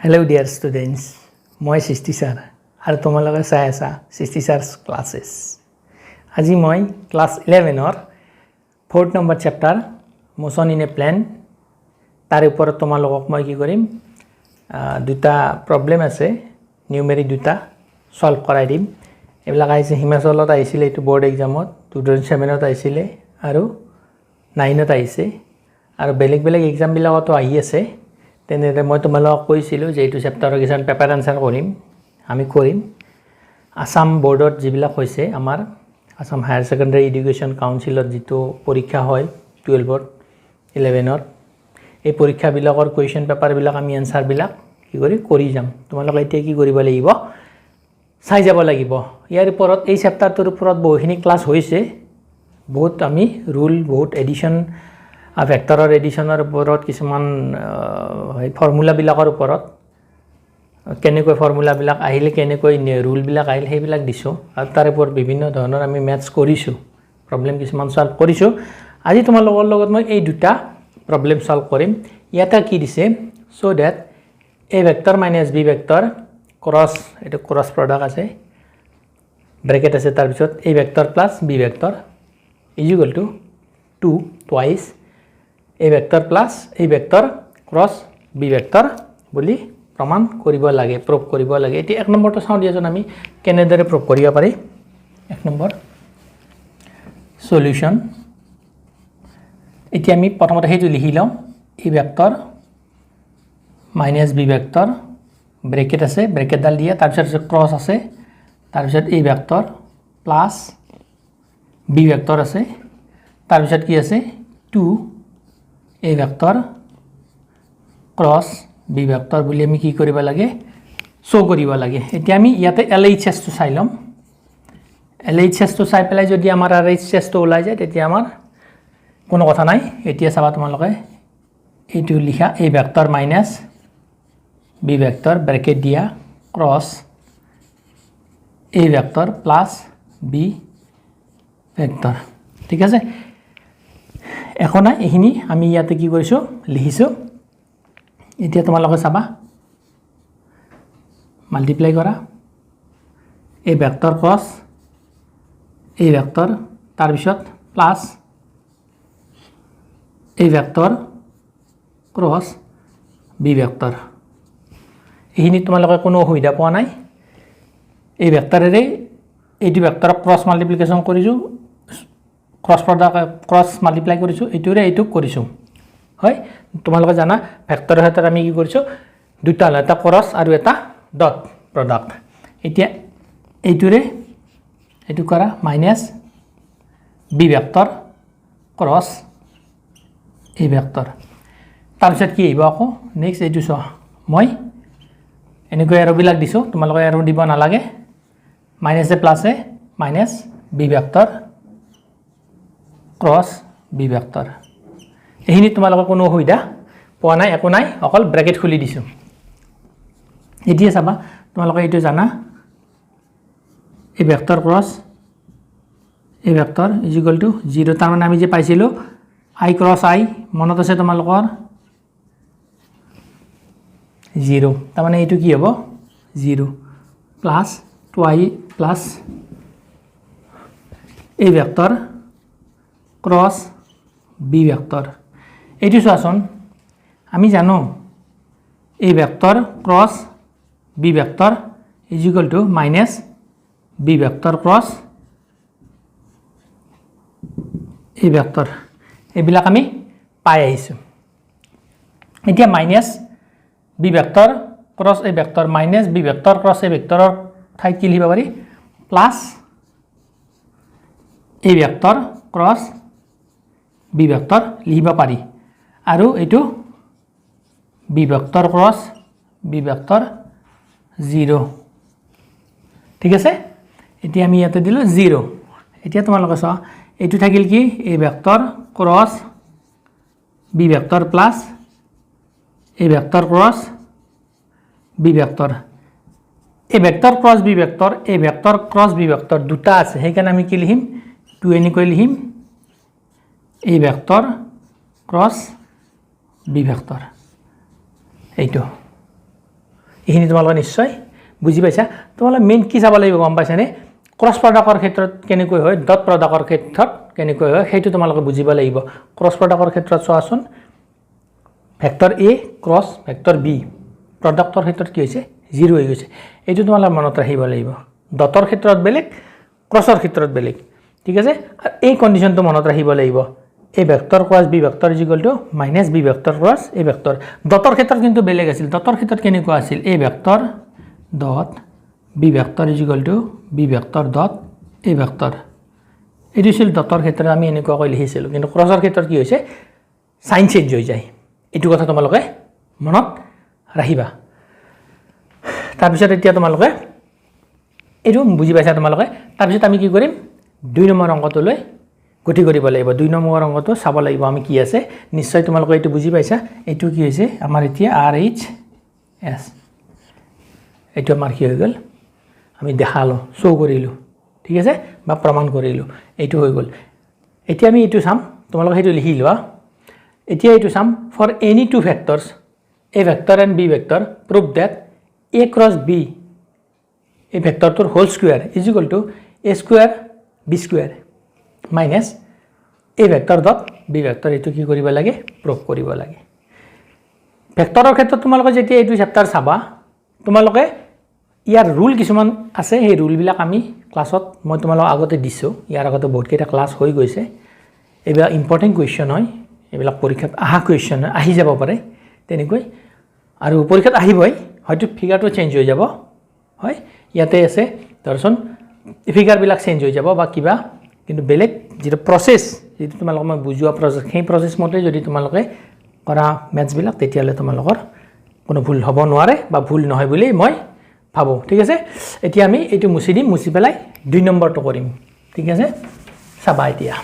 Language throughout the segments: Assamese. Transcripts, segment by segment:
Hello dear students, মই Chisty Sir আৰু তোমালোকে চাই আছা Chisty Sir Classes. আজি মই ক্লাস 11 ৰ 4th number chapter motion in a plane তাৰ ওপৰত তোমালোকক মই কি কৰিম দুটা প্ৰবলেম আছে নিউমেৰিক দুটা সলভ কৰাই দিম এবিলাক আহিছে হিমাচলত আহিছিল এটো বোৰ্ড এক্সামত 2007 ত আহিছিল আৰু 9 ত আহিছে আৰু বেলেগ বেলেগ এক্সাম বিলাকতো আহি আছে তেনে মই তোমালোকক কৈছিলো যে এটো চেপ্টাৰৰ কিছন পেপাৰ আনসাৰ কৰিম আমি কৰিম আসাম বোৰ্ডত যিবিলাক হৈছে আমাৰ আসাম হায়াৰ সেকেন্ডাৰী এডুকেশন কাউন্সিলত যেটো পৰীক্ষা হয় 12 ত 11 ত এই পৰীক্ষা বিলাকৰ কোৱেশ্চন পেপাৰ বিলাক আমি আনসাৰ বিলাক কি কৰি যাম তোমালোকে এতিয়া কি কৰিব লাগিব চাই যাব লাগিব ইয়াৰ ওপৰত এই চেপ্টাৰটোৰ ওপৰত বহুখিনি ক্লাস হৈছে বহুত আমি ৰুল বহুত এডিশন ভেক্টৰৰ এডিশনৰ ওপৰত কিছুমান ফৰ্মুলা বিলাকৰ ওপৰত কেনেকৈ ফৰ্মুলা বিলাক আহিলে কেনেকৈ ৰুল বিলাক আহিল হেবিলাক দিছো আৰু তাৰ ওপৰত বিভিন্ন ধৰণৰ আমি ম্যাথছ কৰিছো প্ৰবলেম কিছুমান সলভ কৰিছো আজি তোমালোকৰ লগত মই এই দুটা প্ৰবলেম সলভ কৰিম ইয়াটা কি দিছে so that a vector minus b vector cross এটা ক্রস প্রোডাক্ট আছে ব্র্যাকেট আছে তার পিছত a vector plus b vector is equal to 2 twice a vector plus a vector cross b vector বুলি প্রমাণ কৰিব লাগে প্ৰুফ কৰিব লাগে এটি এক নম্বৰটো চাও দিয়াজন আমি কেনেদৰে প্ৰুফ কৰিব পাৰি এক নম্বৰ সলিউশন এটি আমি প্ৰথমতে হেতু লিখি লম a vector minus b vector bracket আছে ব্র্যাকেট ডাল দিয়া তার পিছত ক্রস আছে তার পিছত a vector plus b vector আছে তার পিছত কি আছে 2 a vector cross b vector বুলি আমি কি কৰিব লাগে শো কৰিব লাগে এতিয়া আমি ইয়াতে LHS টো চাই লম LHS টো চাই পেলাই যদি আমাৰ RHS টো ওলাই যায় তেতিয়া আমাৰ কোনো কথা নাই এতিয়া চাবা তোমালোকে এইটো লিখা a vector minus b vector bracket দিয়া cross a vector plus b vector ঠিক আছে এখন এইখিনি আমি ইয়াতে কি কৰিছো লিখিছো এতিয়া তোমালোকে চাবা মাল্টিপ্লাই কৰা a vector cross a vector তাৰ পিছত plus a vector cross b vector এইখিনি তোমালোকে কোনো অসুবিধা পোৱা নাই এই ভেক্টৰেৰে এইটো ভেক্টৰক ক্ৰস মাল্টিপ্লিকেশন কৰিছো ক্ৰস প্ৰডাক্ট ক্ৰস মাল্টিপ্লাই কৰিছো এইটোৰে এইটো কৰিছো হয় তোমালোকে জানা ভেক্টৰৰ ক্ষেত্ৰত আমি কি কৰিছো দুটা এটা ক্ৰস আৰু এটা ডট প্ৰডাক্ট এতিয়া এইটোৰে এইটো কৰা মাইনাস বি ভেক্টৰ ক্ৰস এই ভেক্টৰ তাৰপিছত কি আহিব আকৌ নেক্সট এইটো চ মই এনেকৈ এৰো বিলাক দিছো তোমালোকে এৰো দিব না লাগে minus a plus a minus b vector cross b vector এইখিনি তোমালোকে কোনো অসুবিধা পোৱা নাই একো নাই অকল ব্ৰ্যাকেট খুলি দিছো এতিয়া চাবা তোমালোকে এইটো জানা এই ভেক্টৰ ক্ৰস এই ভেক্টৰ ইজ ইকুয়াল টু 0 তাৰ মানে আমি যে পাইছিলো i ক্ৰস i মনত আছে তোমালোকৰ 0 তাৰ মানে এইটো কি হ'ব 0 plus 2i plus a vector cross b vector এইটো চোৱাচোন আমি জানো a vector cross b vector is equal to minus b vector cross a vector এইবিলাক আমি পাই আহিছো এতিয়া minus b vector cross a vector minus b vector cross a ভেক্টৰৰ ঠাইত কি লিখিব পাৰি plus a vector cross b vector লিখিব পাৰি আৰু এটো b vector cross b vector 0 ঠিক আছে এতিয়া আমি ইয়াতে দিলো 0 এতিয়া তোমালোকে চোৱা এটো থাকিল কি a vector cross b vector plus a vector cross b vector a vector cross b vector a vector cross b vector দুটা আছে হেকানে আমি কি লিখিম 2 এনেকৈ লিখিম a vector cross b vector এইটো এইখিনি তোমালোকে নিশ্চয় বুজি পাইছা তোমালোকে মেইন কি চাব লাগিব গম পাইছানে ক্ৰছ প্ৰডাক্টৰ ক্ষেত্ৰত কেনেকৈ হয় ডট প্ৰডাক্টৰ ক্ষেত্ৰত কেনেকৈ হয় সেইটো তোমালোকে বুজিব লাগিব ক্ৰছ প্ৰডাক্টৰ ক্ষেত্ৰত চোৱাচোন ভেক্টৰ এ ক্ৰছ ভেক্টৰ বি প্ৰডাক্টৰ ক্ষেত্ৰত কি হৈছে 0 হৈ গৈছে এইটো তোমালোকে মনত ৰাখিব লাগিব ডটৰ ক্ষেত্ৰত বেলেগ ক্ৰছৰ ক্ষেত্ৰত বেলেগ ঠিক আছে এই কন্ডিশনটো মনত ৰাখিব লাগিব a vector cross b vector is equal to minus b vector cross a vector ডটৰ ক্ষেত্ৰত কিন্তু বেলেগ আছিল ডটৰ ক্ষেত্ৰত কেনেকুৱা আছিল a vector dot b vector is equal to b vector dot a vector এইটো ছিল ডটৰ ক্ষেত্ৰত আমি এনেকুৱা কৈ লিখিছিলো কিন্তু ক্ৰছৰ ক্ষেত্ৰত কি হৈছে সাইন চেঞ্জ হৈ যায় এইটো কথা তোমালোকে মনত ৰাখিবা তাৰ পিছত এতিয়া তোমালোকে এইটো বুজি পাইছা তোমালোকে তাৰ পিছত আমি কি কৰিম 2 নম্বৰ অংকটোলৈ গতি কৰিব লাগিব 2 নম্বৰ অংকটো চাব লাগিব আমি কি আছে নিশ্চয় তোমালোকে এইটো বুজি পাইছা এইটো কি হৈছে আমাৰ এতিয়া r h s এইটো আমাৰ কি হৈ গল আমি দেখালো শো কৰিলো ঠিক আছে বা প্ৰমাণ কৰিলো এইটো হৈ গল এতিয়া আমি এইটো চাম তোমালোকে সেইটো লিখি লোৱা এতিয়া এইটো চাম for any two vectors a vector and b vector prove that a cross b a vector to whole square is equal to a square b square minus a vector dot b vector এইটো কি কৰিব লাগে প্ৰুভ কৰিব লাগে ভেক্টৰৰ ক্ষেত্ৰত তোমালোকে যেতিয়া এইটো চেপ্টাৰ চাবা তোমালোকে ইয়াৰ ৰুল কিছুমান আছে এই ৰুল বিলাক আমি ক্লাছত মই তোমালোকক আগতে দিছো ইয়াৰ আগতে বহুত কেইটা ক্লাছ হৈ গৈছে এবা ইম্পৰ্টেন্ট কোৱেশ্চন হয় এবিলাক পৰীক্ষাত আহা কোৱেশ্চন আহি যাব পাৰে তেনেকৈ আৰু পৰীক্ষাত আহিবই হয়তো ফিগাৰটো চেঞ্জ হৈ যাব হয় ইয়াতে আছে দৰ্শন ফিগাৰ বিলাক চেঞ্জ হৈ যাব বা কিবা কিন্তু বেলেগ যেটো প্ৰসেস যেটো তোমালোকক মই বুজোৱা প্ৰসেস সেই প্ৰসেস মতে যদি তোমালোকে কৰা ম্যাথছ বিলাক তেতিয়ালে তোমালোকৰ কোনো ভুল হ'ব নোৱাৰে বা ভুল নহয় বুলি মই ভাবো ঠিক আছে এতিয়া আমি এইটো মুছি দিম মুছি পেলাই 2 নম্বৰটো কৰিম ঠিক আছে চাবা এতিয়া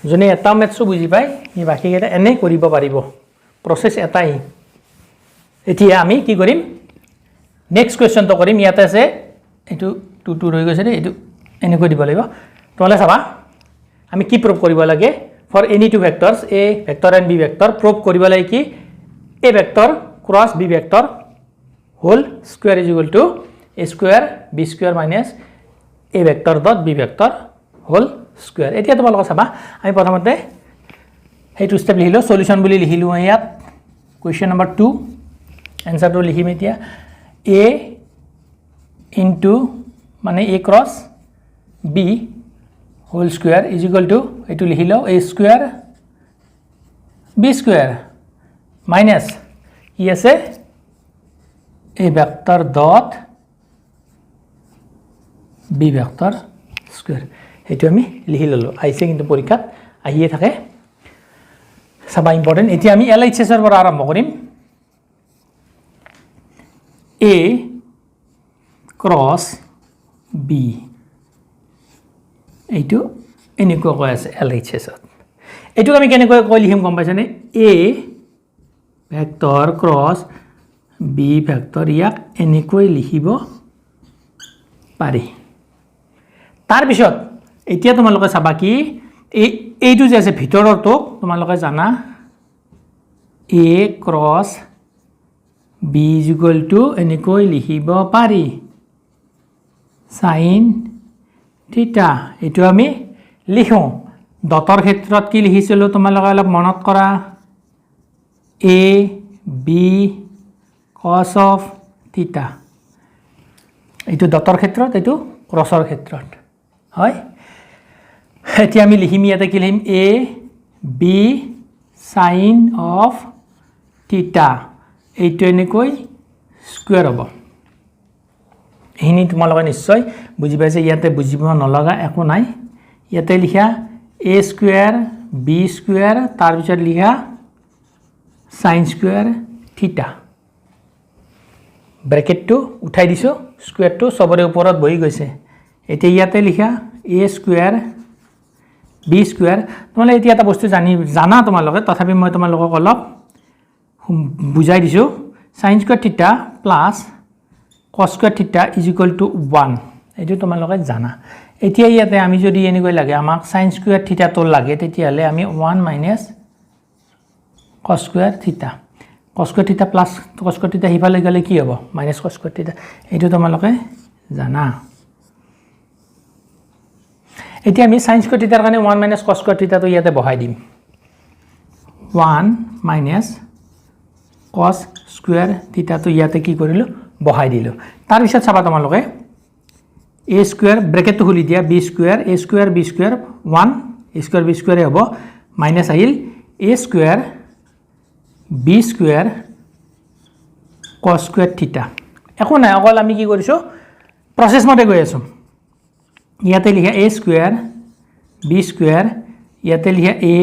জনে এটা ম্যাথছ বুজি পায় ই বাকি কেটা এনে কৰিব পাৰিব প্ৰসেস এটাই এতিয়া আমি কি কৰিম নেক্সট কোৱেশ্চন তো কৰিম ইয়াতে আছে এটো 2 ৰৈ গৈছে এটো এনে কৰি দিব লাগিব তোলে চাবা আমি কি প্ৰুভ কৰিব লাগে for any two vectors a vector and b vector prove কৰিব লাগে কি a vector cross b vector whole square is equal to a square b square minus a vector dot b vector whole square এতিয়া তোমালোকে চাবা আমি প্ৰথমতে হেতু স্টেপ লিখিলো সলিউশন বুলি লিখিলো ইয়াত কোৱেশ্চন নম্বৰ 2 आंसर तो लिखिम এতিয়া a into মানে a cross b whole square is equal to এটো লিখিলো a square b square minus কি আছে a vector dot b vector square এটো আমি লিখি ললো আইছে কিন্তু পৰীক্ষাত আহিয়ে থাকে সবা ইম্পৰ্টেন্ট এতিয়া আমি LHS এৰ পৰা আৰম্ভ কৰিম A cross B এইটো এনেকুৱা কৈ আছে LHS এইটো আমি কেনেকৈ কৈ লিখিম গম পাইছানে A vector cross B vector ইয়াক এনেকৈ লিখিব পাৰি তাৰ পিছত এতিয়া তোমালোকে চাবা কি এইটো যে আছে ভিতৰৰটো তোমালোকে জানা A cross b is equal to এনেকৈ লিখিব পাৰি sin থিটা এটো আমি লিখো ডটৰ ক্ষেত্ৰত কি লিখিছিল তোমালোকে অলপ মনত কৰা a b cos of থিটা এটো ডটৰ ক্ষেত্ৰত এটো ক্ৰছৰ ক্ষেত্ৰত হয় এতিয়া আমি লিখিম ইয়াতে কি লিখিম a b sin of থিটা এইটো এনেকৈ স্কয়ার হ'ব এহিনি তোমালোকে নিশ্চয় বুজি পাইছে ইয়াতে বুজিব নলগা একো নাই ইয়াতে লিখা a স্কয়ার b স্কয়ার তাৰ পিছত লিখা sin স্কয়াৰ থিটা ব্ৰ্যাকেটটো উঠাই দিছো স্কয়াৰটো সবৰে ওপৰত বহি গৈছে এতিয়া ইয়াতে লিখা a স্কয়ার b স্কয়ার তোমালোকে এতিয়া এটা বস্তু জানা তোমালোকে তথাপি মই তোমালোকক অলপ বুঝাই দিছো sin স্কয়ার থিটা প্লাস cos স্কয়ার থিটা is equal to 1 এটো তোমালোকে জানা এতিয়া ইয়াতে আমি যদি এনেকৈ লাগে আমাক sin স্কয়ার থিটা তো লাগে তেতিয়ালে আমি 1 minus cos square theta plus cos square theta হিফালে গলে কি হ'ব minus cos square theta এইটো তোমালোকে জানা এতিয়া আমি sin square theta ৰ কাৰণে 1 minus cos square theta তো ইয়াতে বহাই দিম 1 minus cos square theta তো ইয়াতে কি কৰিলো বহাই দিলো তাৰ পিছত চাবা তোমালোকে a square bracket তো খুলি দিয়া b square 1 a square b square হ'ব minus আহিল a square b square cos square theta এখন নাই অকল আমি কি কৰিছো প্ৰসেস মতে গৈ আছো ইয়াতে লিখা a square b square ইয়াতে লিখা a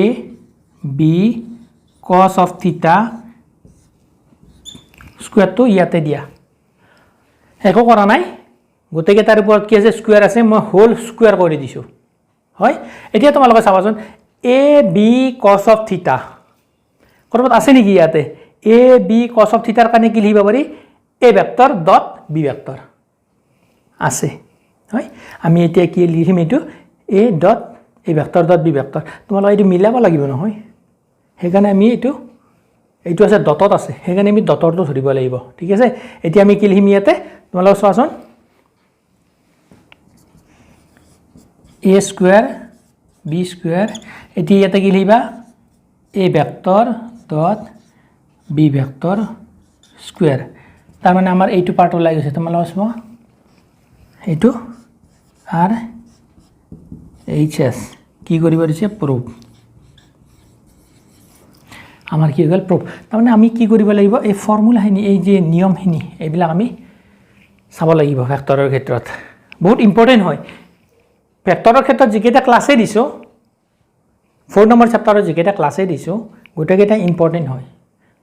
b cos of theta square তো ইয়াতে দিয়া একো কৰা নাই গোটেইকেইটাৰ ওপৰত কি আছে স্কয়াৰ আছে মই হোল স্কয়াৰ কৰি দিছো হয় এতিয়া তোমালোকে চাবাচোন a b cos of theta কৰবাত আছে নেকি ইয়াতে a b cos of theta ৰ কাৰণে কি লিখিব পাৰি a vector dot b vector আছে হয় আমি এতিয়া কি লিখিম এটো a dot a vector dot b vector তোমালোকে এটো মিলাব লাগিব নহয় হেকাৰণে আমি এটো আছে ডটত আছে হেকাৰণে আমি ডটৰটো ধৰিব লাগিব ঠিক আছে এতিয়া আমি কি লিখিম ইয়াতে তোমালোকে চোৱাচোন a square b square এটি ইয়াতে কি লিখবা a vector dot b vector square তাৰ মানে আমাৰ এইটো পাৰ্ট ওলাই গৈছে তোমালোকে চোৱা এইটো আৰ hs কি কৰিব দিছে প্ৰুফ আমাৰ কি গল প্ৰুফ তাৰ মানে আমি কি কৰিব লাগিব এই ফৰ্মুলা হিনি এই যে নিয়ম হিনি এইবিলাক আমি চাব লাগিব ভেক্টৰৰ ক্ষেত্ৰত বহুত ইম্পৰ্টেন্ট হয় ভেক্টৰৰ ক্ষেত্ৰত যিকেইটা ক্লাছে দিছো 4 নম্বৰ চেপ্টাৰৰ যিকেইটা ক্লাছে দিছো গোটেইকেইটা ইম্পৰ্টেন্ট হয়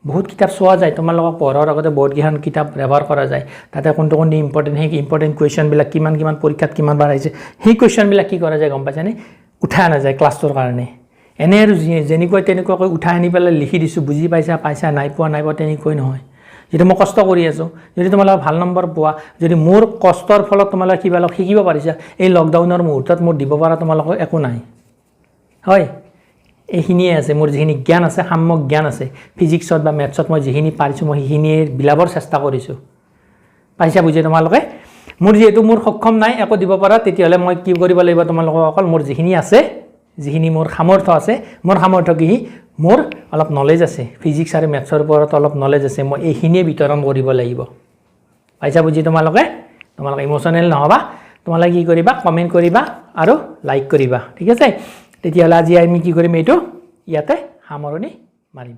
বহুত কিতাপ চোৱা যায় তোমালোকক পঢ়াৰ আগতে বহুত গিহান কিতাপ ব্যৱহাৰ কৰা যায় তাতে কোনটো ইম্পৰ্টেন্ট হে ইম্পৰ্টেন্ট কোৱেশ্চন বিলাক কিমান পৰীক্ষাত কিমান বাৰ আহিছে সেই কোৱেশ্চন বিলাক কি কৰা যায় গম পাইছানে উঠা আনা যায় ক্লাছৰ কাৰণে এনে যেনিকৈ তেনেকৈ উঠা আনি পেলাই লিখি দিছো বুজি পাইছা নাই পোৱা তেনেকৈ নহয় যেটো মই কষ্ট কৰি আছো যদি তোমালোকে ভাল নম্বৰ পোৱা যদি মোৰ কষ্টৰ ফলত তোমালোকে কিবালক শিকিব পাৰিছা এই লকডাউনৰ মুহূৰ্তত মোৰ দিব পৰা তোমালোক একো নাই হয় এইখিনিয়ে আছে মোৰ যিখিনি জ্ঞান আছে সাম্যক জ্ঞান আছে ফিজিক্সত বা ম্যাথছত মই যিখিনি পাৰিছো মই সেইখিনি বিলাবৰ চেষ্টা কৰিছো পাইছা বুজি তোমালোকে মোৰ যেহেতু মোৰ সক্ষম নাই একো দিব পৰা তেতিয়ালে মই কি কৰিব লাগিব তোমালোকক অকল মোৰ যিখিনি আছে যিখিনি মোৰ সামৰ্থ্য আছে মোৰ সামৰ্থ্য কি মোৰ অলপ নলেজ আছে ফিজিক্স আৰু ম্যাথছৰ ওপৰত অলপ নলেজ আছে মই এইখিনিয়ে বিতৰণ কৰিব লাগিব পাইছা বুজি তোমালোকে ইমোশনাল নহবা তোমালোকে কি কৰিবা কমেন্ট কৰিবা আৰু লাইক কৰিবা ঠিক আছে তেতিয়ালে আজি আমি কি কৰিম এইটো ইয়াতে সামৰণি মাৰিম